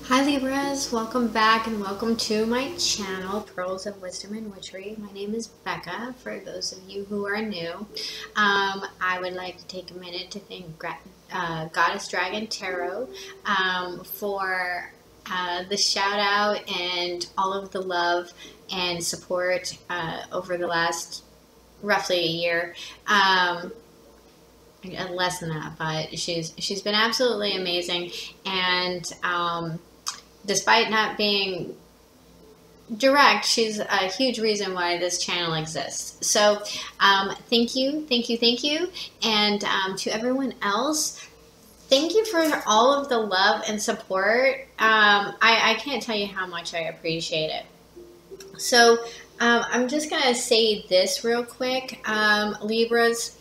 Hi Libras, welcome back and welcome to my channel, Pearls of Wisdom and Witchery. My name is Becca, for those of you who are new. I would like to take a minute to thank Goddess Dragon Tarot for the shout out and all of the love and support over the last roughly a year. Less than that, but she's been absolutely amazing, and despite not being direct, she's a huge reason why this channel exists. So thank you, and to everyone else, thank you for all of the love and support. I can't tell you how much I appreciate it. So I'm just gonna say this real quick, Libras.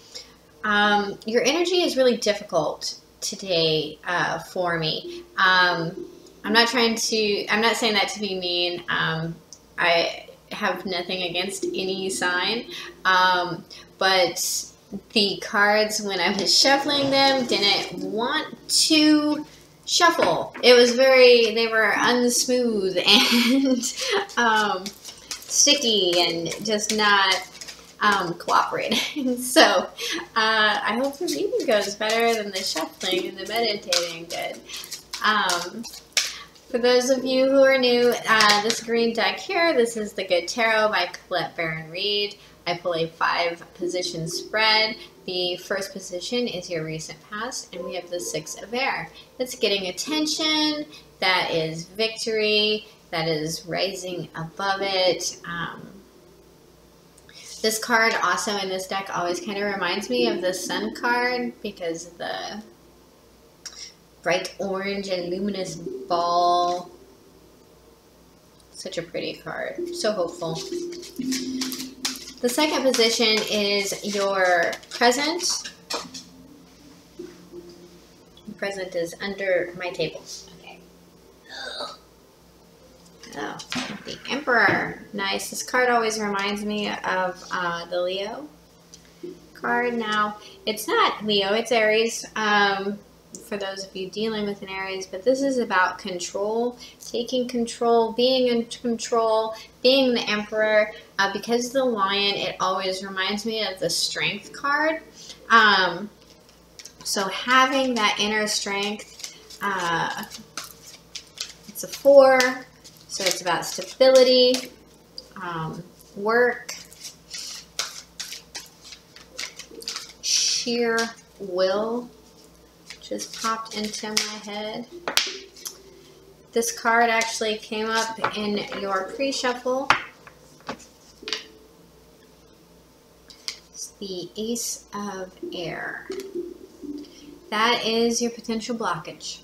Your energy is really difficult today for me. I'm not saying that to be mean. I have nothing against any sign, but the cards, when I was shuffling them, didn't want to shuffle. They were unsmooth and sticky and just not cooperating. So I hope the reading goes better than the shuffling and the meditating did. For those of you who are new, this green deck here, this is the Good Tarot by Colette Baron Reed. I pull a 5-position spread. The first position is your recent past, and we have the 6 of Air. That's getting attention, that is victory, that is rising above it. This card also in this deck always kind of reminds me of the Sun card because of the bright orange and luminous ball. Such a pretty card. So hopeful. The second position is your present. The present is under my table. Okay. Oh, the Emperor. Nice. This card always reminds me of the Leo card. Now, it's not Leo, it's Aries. For those of you dealing with an Aries, but this is about control, taking control, being in control, being the Emperor. Because of the Lion, it always reminds me of the Strength card. So having that inner strength, it's a 4, so it's about stability, work, sheer will. Just popped into my head. This card actually came up in your pre-shuffle. It's the Ace of Air. That is your potential blockage.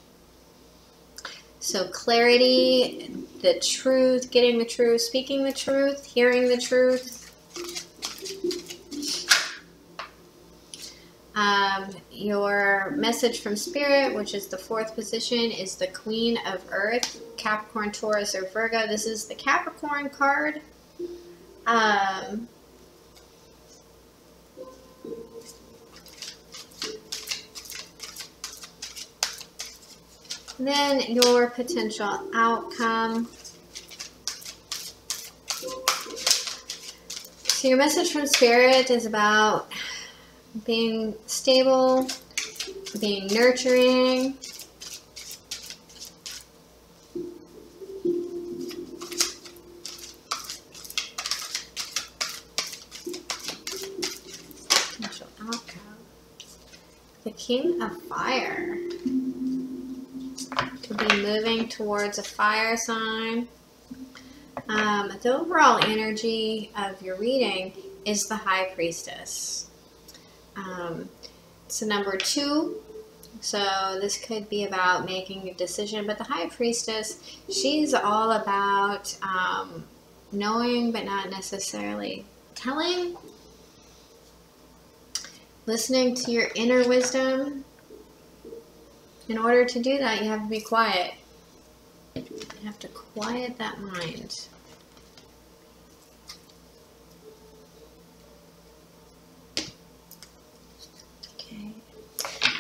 So clarity, the truth, getting the truth, speaking the truth, hearing the truth. Your message from Spirit, which is the 4th position, is the Queen of Earth, Capricorn, Taurus, or Virgo. This is the Capricorn card. Then your potential outcome. So your message from Spirit is about being stable, being nurturing, potential outcome. The King of Fire could be moving towards a fire sign. The overall energy of your reading is the High Priestess. It's a number 2, so this could be about making a decision, but the High Priestess, she's all about knowing but not necessarily telling, listening to your inner wisdom. In order to do that, you have to be quiet. You have to quiet that mind.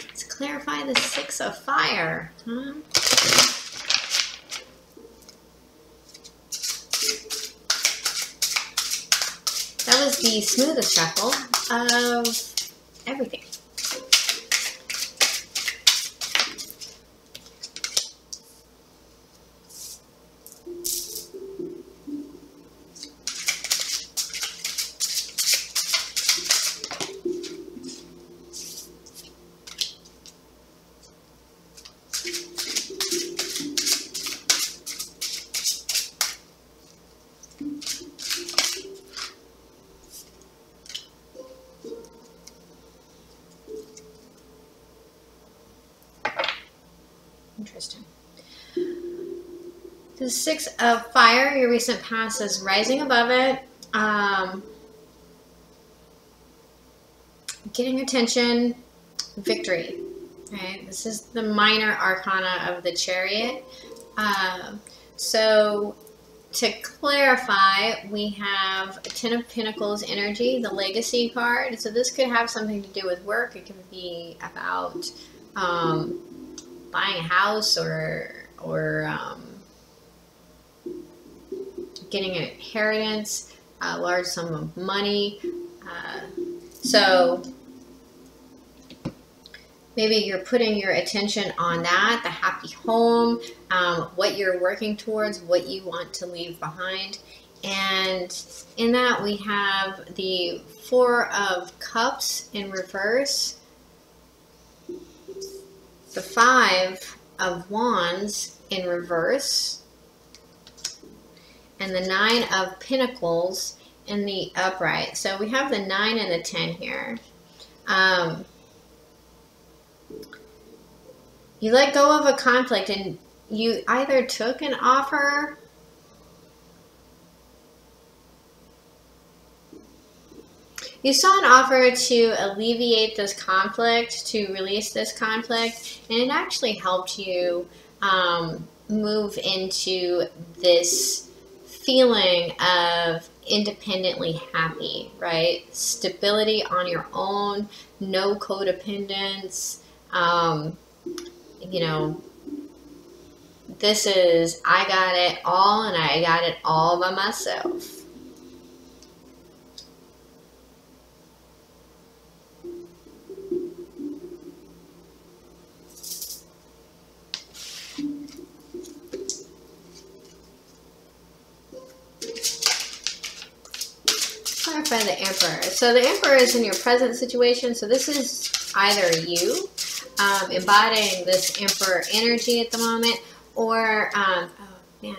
Let's clarify the 6 of Fire. that was the smoothest shuffle of everything. Interesting. The Six of Fire, your recent past is rising above it. Getting attention, victory. Right? This is the minor arcana of the Chariot. So to clarify, we have Ten of Pentacles energy, the Legacy card. So this could have something to do with work. It could be about buying a house or getting an inheritance, a large sum of money. So maybe you're putting your attention on that, the happy home, what you're working towards, what you want to leave behind. And in that we have the Four of Cups in reverse, the Five of Wands in reverse, and the Nine of Pentacles in the upright. So we have the 9 and the 10 here. You let go of a conflict, and you either took an offer you saw an offer to alleviate this conflict, to release this conflict, and it actually helped you move into this feeling of independently happy, right? Stability on your own, no codependence. You know, this is, I got it all, and I got it all by myself. Clarify the Emperor. So the Emperor is in your present situation. So this is either you embodying this Emperor energy at the moment, or oh man,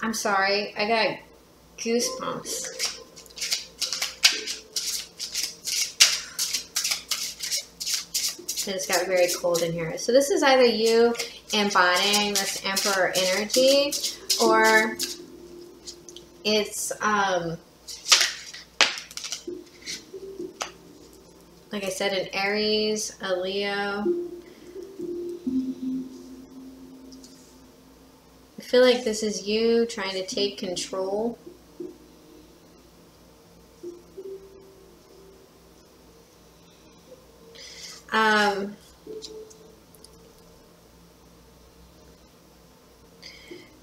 I'm sorry, I got goosebumps. It's got very cold in here. So this is either you embodying this Emperor energy, or it's like I said, an Aries, a Leo. I feel like this is you trying to take control.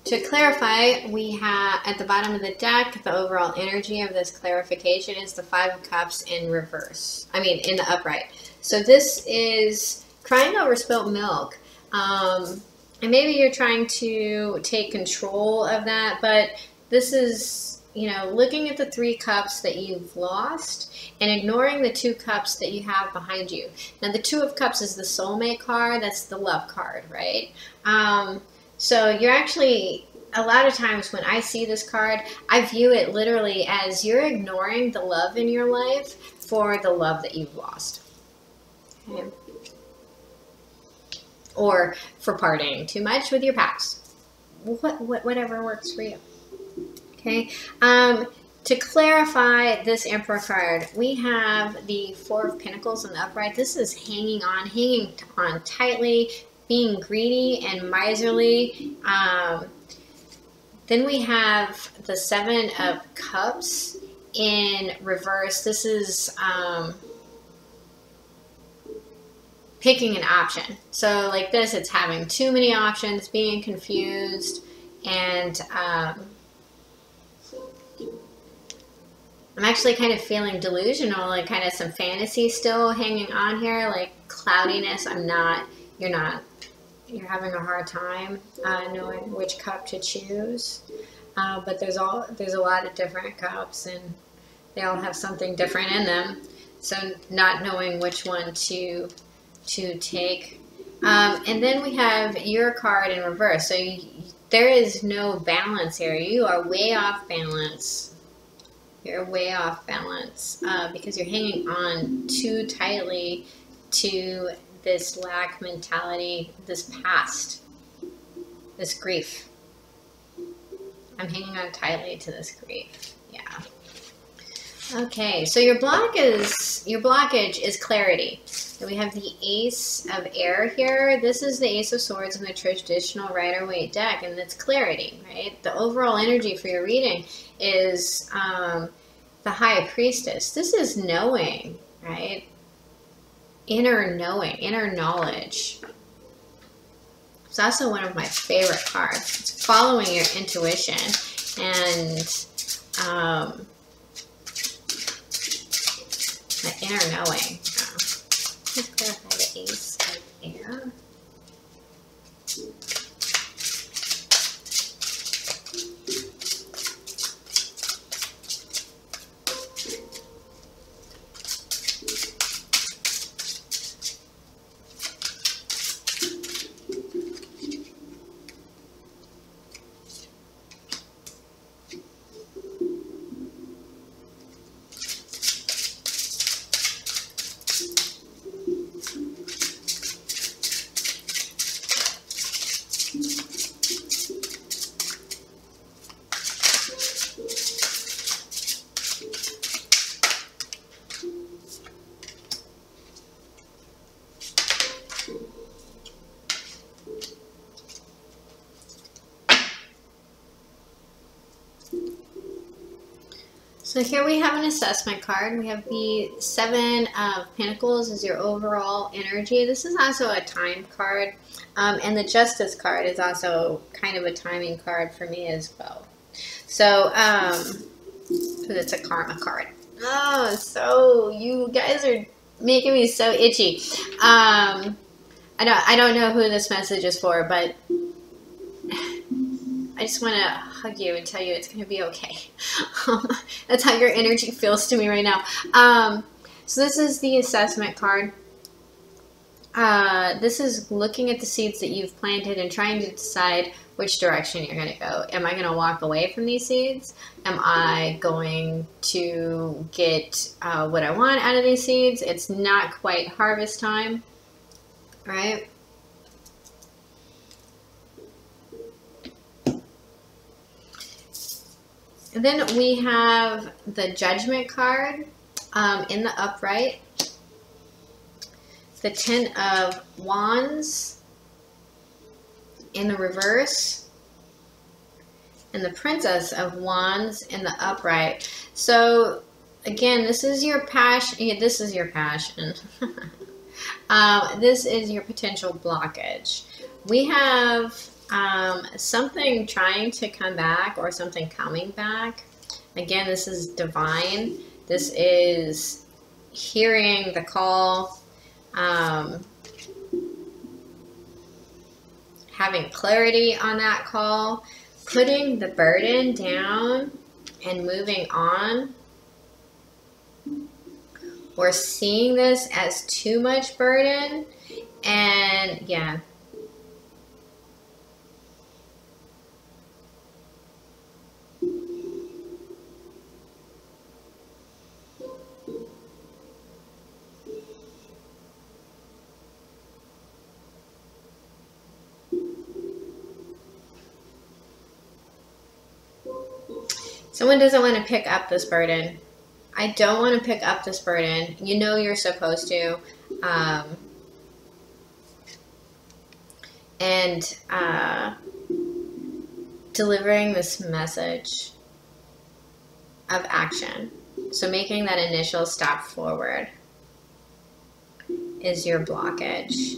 To clarify, we have at the bottom of the deck, the overall energy of this clarification is the Five of Cups in reverse. I mean, in the upright. So this is crying over spilt milk. And maybe you're trying to take control of that, but this is, you know, looking at the 3 cups that you've lost and ignoring the 2 cups that you have behind you. Now, the 2 of Cups is the soulmate card. That's the love card, right? So you're actually, a lot of times when I see this card, I view it literally as you're ignoring the love in your life for the love that you've lost. Okay. Or for partying too much with your past. Whatever works for you. Okay. To clarify this Emperor card, we have the Four of Pentacles in the upright. This is hanging on tightly, being greedy and miserly. Then we have the Seven of Cups in reverse. This is picking an option. So like this, it's having too many options, being confused, and I'm actually kind of feeling delusional, like kind of some fantasy still hanging on here, like cloudiness. You're not, you're having a hard time knowing which cup to choose. But there's a lot of different cups, and they all have something different in them. So not knowing which one to take. And then we have your card in reverse. So there is no balance here. You are way off balance. You're way off balance because you're hanging on too tightly to this lack mentality, this past, this grief. I'm hanging on tightly to this grief. Yeah. Okay, so your blockage is clarity. And we have the Ace of Air here. This is the Ace of Swords in the traditional Rider-Waite deck, and it's clarity, right? The overall energy for your reading is the High Priestess. This is knowing, right? Inner knowing, inner knowledge. It's also one of my favorite cards. It's following your intuition and the inner knowing. Let's clarify the Ace of Air. So here we have an assessment card. We have the Seven of Pentacles as your overall energy. This is also a time card. And the Justice card is also kind of a timing card for me as well. So, because it's a karma card. Oh, so you guys are making me so itchy. I don't know who this message is for, but I just want to hug you and tell you it's going to be okay. That's how your energy feels to me right now. So this is the assessment card. This is looking at the seeds that you've planted and trying to decide which direction you're going to go. Am I going to walk away from these seeds? Am I going to get what I want out of these seeds? It's not quite harvest time, right? And then we have the Judgment card in the upright, the Ten of Wands in the reverse, and the Princess of Wands in the upright. So again, this is your passion. Yeah, this is your passion. This is your potential blockage. We have something trying to come back or something coming back. Again, this is divine. This is hearing the call, having clarity on that call, putting the burden down and moving on, or seeing this as too much burden. And yeah, someone doesn't want to pick up this burden. I don't want to pick up this burden. You know you're supposed to. Delivering this message of action. So making that initial step forward is your blockage.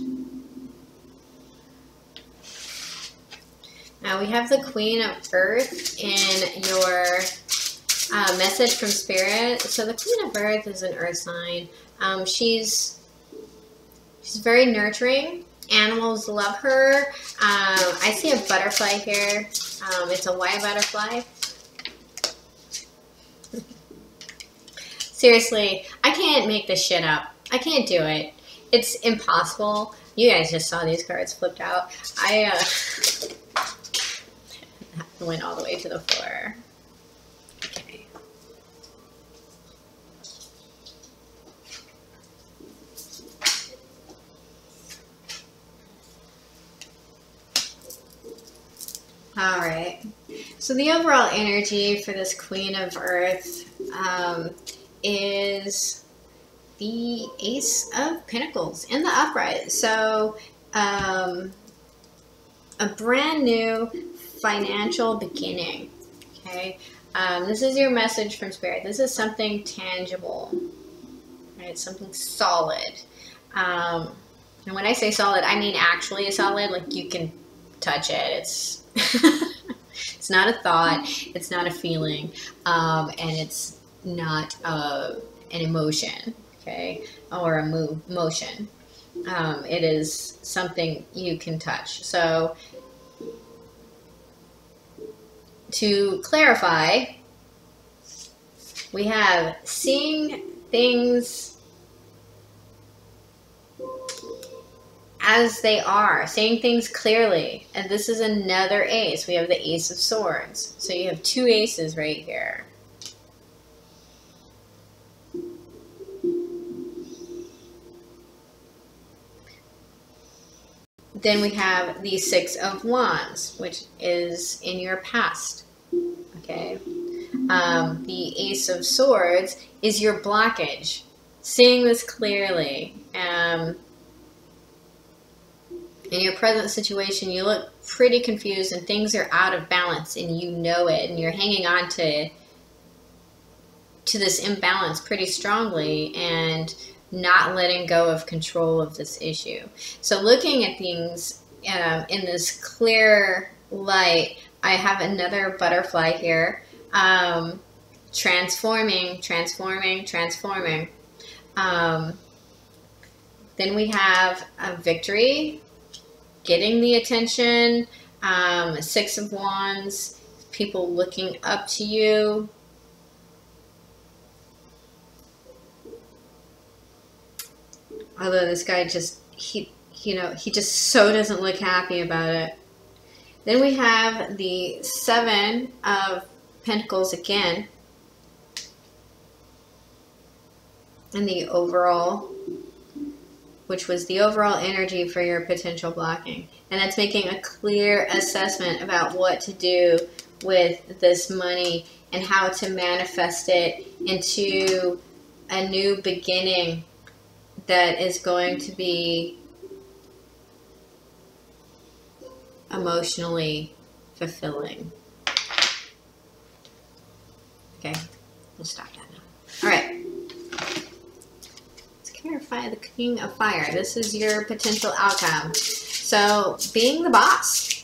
Now we have the Queen of Earth in your Message from Spirit. So the Queen of Earth is an earth sign. She's very nurturing. Animals love her. I see a butterfly here. It's a white butterfly. Seriously, I can't make this shit up. I can't do it. It's impossible. You guys just saw these cards flipped out. I went all the way to the floor. Okay. All right. So the overall energy for this Queen of Earth is the Ace of Pentacles in the upright. So a brand new financial beginning. Okay. This is your message from Spirit. This is something tangible, right? Something solid. And when I say solid, I mean actually solid. Like you can touch it. It's it's not a thought. It's not a feeling, and it's not an emotion. Okay, or a motion. It is something you can touch. So to clarify, we have seeing things as they are, seeing things clearly. And this is another ace. We have the Ace of Swords. So you have two aces right here. Then we have the Six of Wands, which is in your past. Okay. The Ace of Swords is your blockage. Seeing this clearly. In your present situation, you look pretty confused and things are out of balance and you know it. And you're hanging on to this imbalance pretty strongly and not letting go of control of this issue. So looking at things in this clear light, I have another butterfly here. Transforming. Then we have a victory, getting the attention, Six of Wands, people looking up to you. Although this guy just, he just so doesn't look happy about it. Then we have the Seven of Pentacles again. And the overall, which was the overall energy for your potential blocking. And that's making a clear assessment about what to do with this money and how to manifest it into a new beginning that is going to be emotionally fulfilling. Okay, we'll stop that now. All right. Clarify the King of Fire. This is your potential outcome. So being the boss,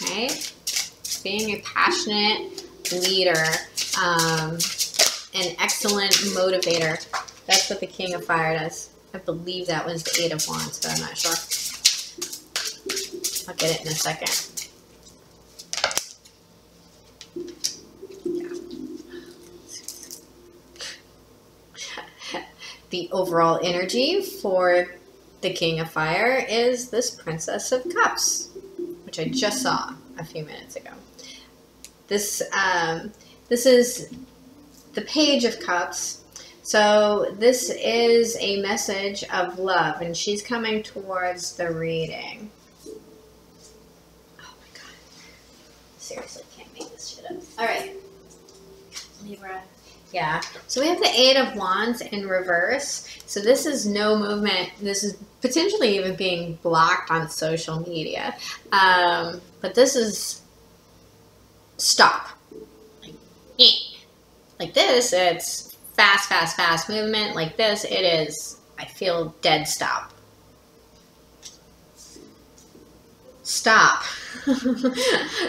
okay? Being a passionate leader, an excellent motivator. That's what the King of Fire does. I believe that was the Eight of Wands, but I'm not sure. I'll get it in a second. The overall energy for the King of Fire is this Princess of Cups, which I just saw a few minutes ago. This is the Page of Cups. So this is a message of love, and she's coming towards the reading. Oh my God. Seriously, can't make this shit up. All right. Libra. Yeah, so we have the Eight of Wands in reverse. So this is no movement. This is potentially even being blocked on social media. But this is stop. Like this, it's fast movement. Like this, it is, I feel dead stop. Stop.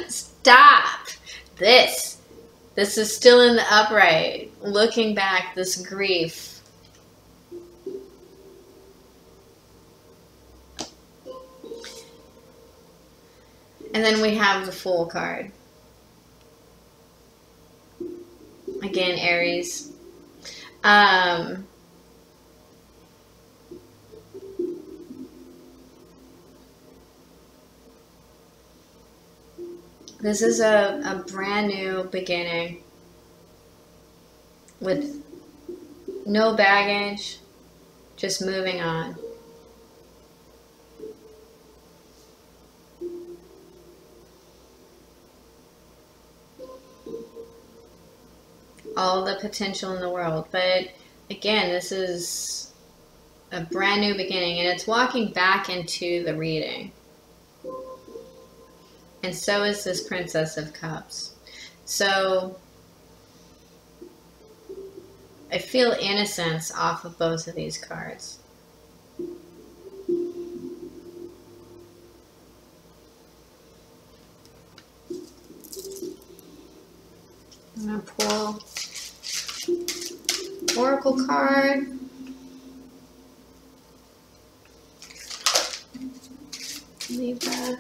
Stop. This This is still in the upright. Looking back, this grief. And then we have the Fool card. Again, Aries. This is a brand new beginning with no baggage, just moving on. All the potential in the world. But again, this is a brand new beginning, and it's walking back into the reading. And so is this Princess of Cups. So I feel innocence off of both of these cards. I'm going to pull Oracle card. Libra.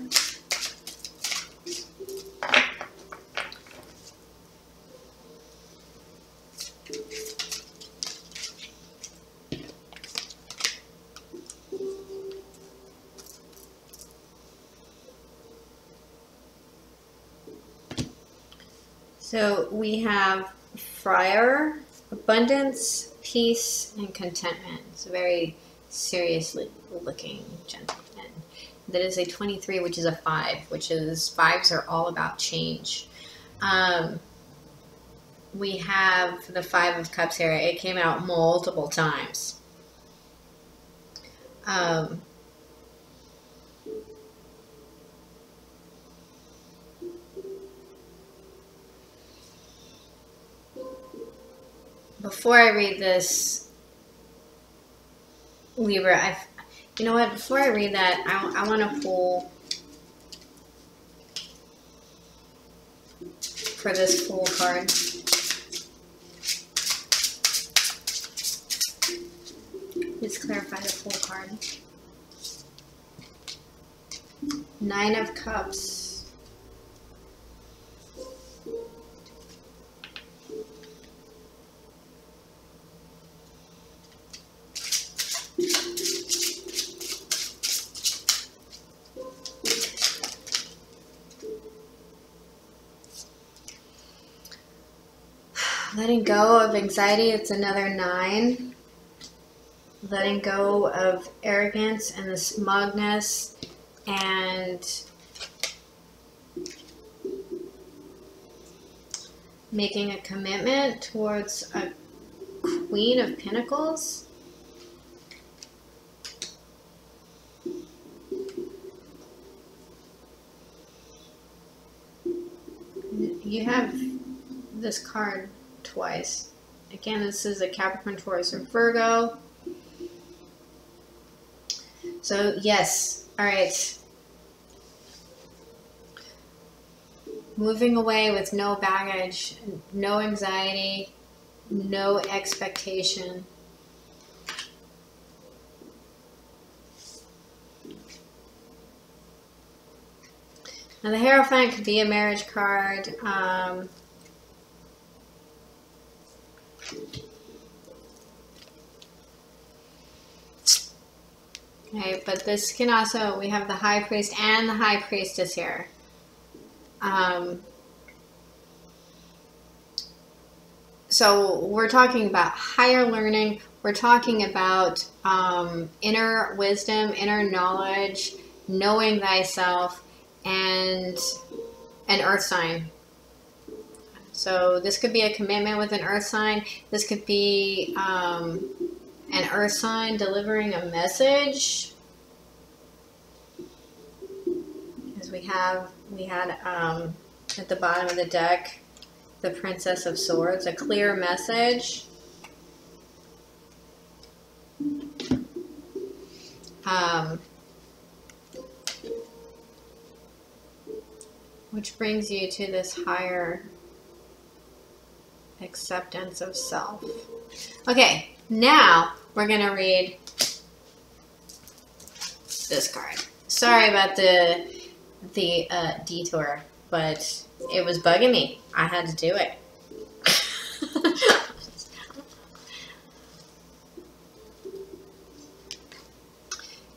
So we have Friar, abundance, peace, and contentment. It's a very seriously looking gentleman. That is a 23, which is a 5, which is 5s are all about change. We have the 5 of Cups here. It came out multiple times. Before I read this, Libra, you know what? Before I read that, I want to pull for this Fool card. Let's clarify the Fool card. 9 of Cups. Letting go of anxiety, it's another 9. Letting go of arrogance and the smugness and making a commitment towards a Queen of Pentacles. You have this card twice. Again, this is a Capricorn, Taurus, or Virgo. So, yes. All right. Moving away with no baggage, no anxiety, no expectation. Now, the Hierophant could be a marriage card. Okay, but this can also, we have the High Priest and the High Priestess here. So we're talking about higher learning. We're talking about inner wisdom, inner knowledge, knowing thyself, and an earth sign. So this could be a commitment with an earth sign. This could be an earth sign delivering a message. Because we had at the bottom of the deck the Princess of Swords, a clear message. Which brings you to this higher Acceptance of self. Okay, now we're going to read this card. Sorry about the detour, but it was bugging me. I had to do it.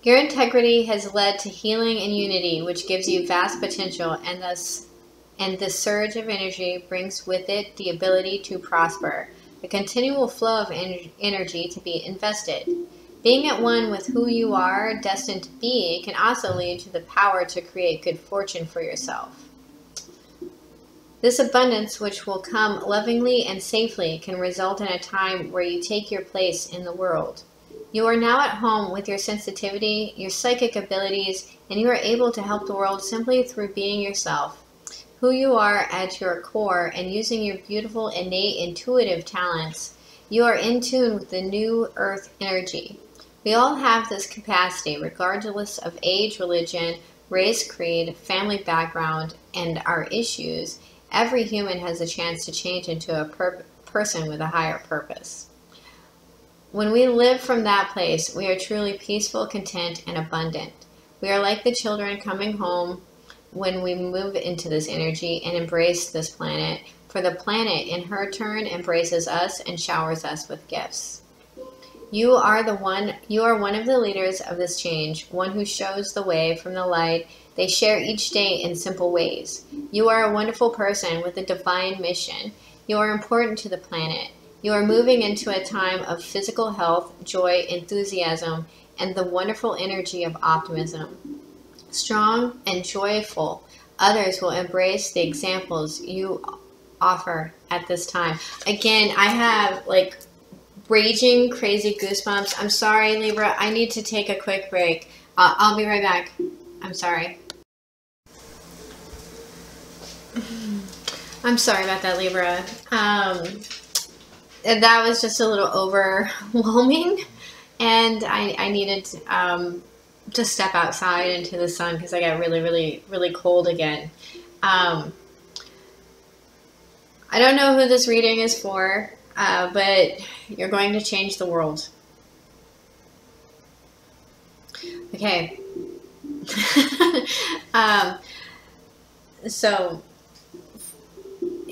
Your integrity has led to healing and unity, which gives you vast potential, and this surge of energy brings with it the ability to prosper, a continual flow of energy to be invested. Being at one with who you are destined to be can also lead to the power to create good fortune for yourself. This abundance, which will come lovingly and safely, can result in a time where you take your place in the world. You are now at home with your sensitivity, your psychic abilities, and you are able to help the world simply through being yourself, who you are at your core, and using your beautiful, innate, intuitive talents. You are in tune with the new earth energy. We all have this capacity, regardless of age, religion, race, creed, family background, and our issues. Every human has a chance to change into a person with a higher purpose. When we live from that place, we are truly peaceful, content, and abundant. We are like the children coming home when we move into this energy and embrace this planet, for the planet in her turn embraces us and showers us with gifts. You are one of the leaders of this change, one who shows the way from the light they share each day in simple ways. You are a wonderful person with a divine mission. You are important to the planet. You are moving into a time of physical health, joy, enthusiasm, and the wonderful energy of optimism. Strong and joyful, others will embrace the examples you offer at this time. Again, I have like raging, crazy goosebumps. I'm sorry, Libra. I need to take a quick break. I'll be right back. I'm sorry. I'm sorry about that, Libra. That was just a little overwhelming, and I needed to step outside into the sun because I got really, really, really cold again. I don't know who this reading is for, but you're going to change the world. Okay. So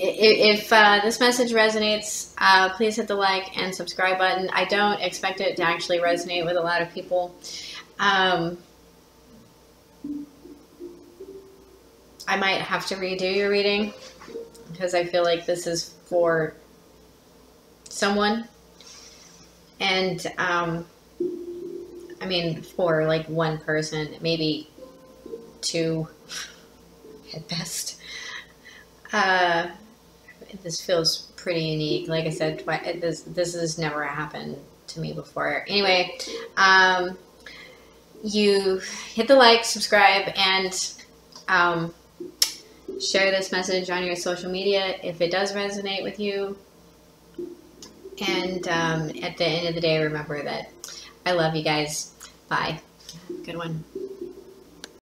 if this message resonates, please hit the like and subscribe button. I don't expect it to actually resonate with a lot of people. I might have to redo your reading because I feel like this is for someone. And I mean, for like one person, maybe two at best. This feels pretty unique. Like I said, this has never happened to me before. Anyway, you hit the like, subscribe, and share this message on your social media if it does resonate with you. And at the end of the day, remember that I love you guys. Bye. Good one.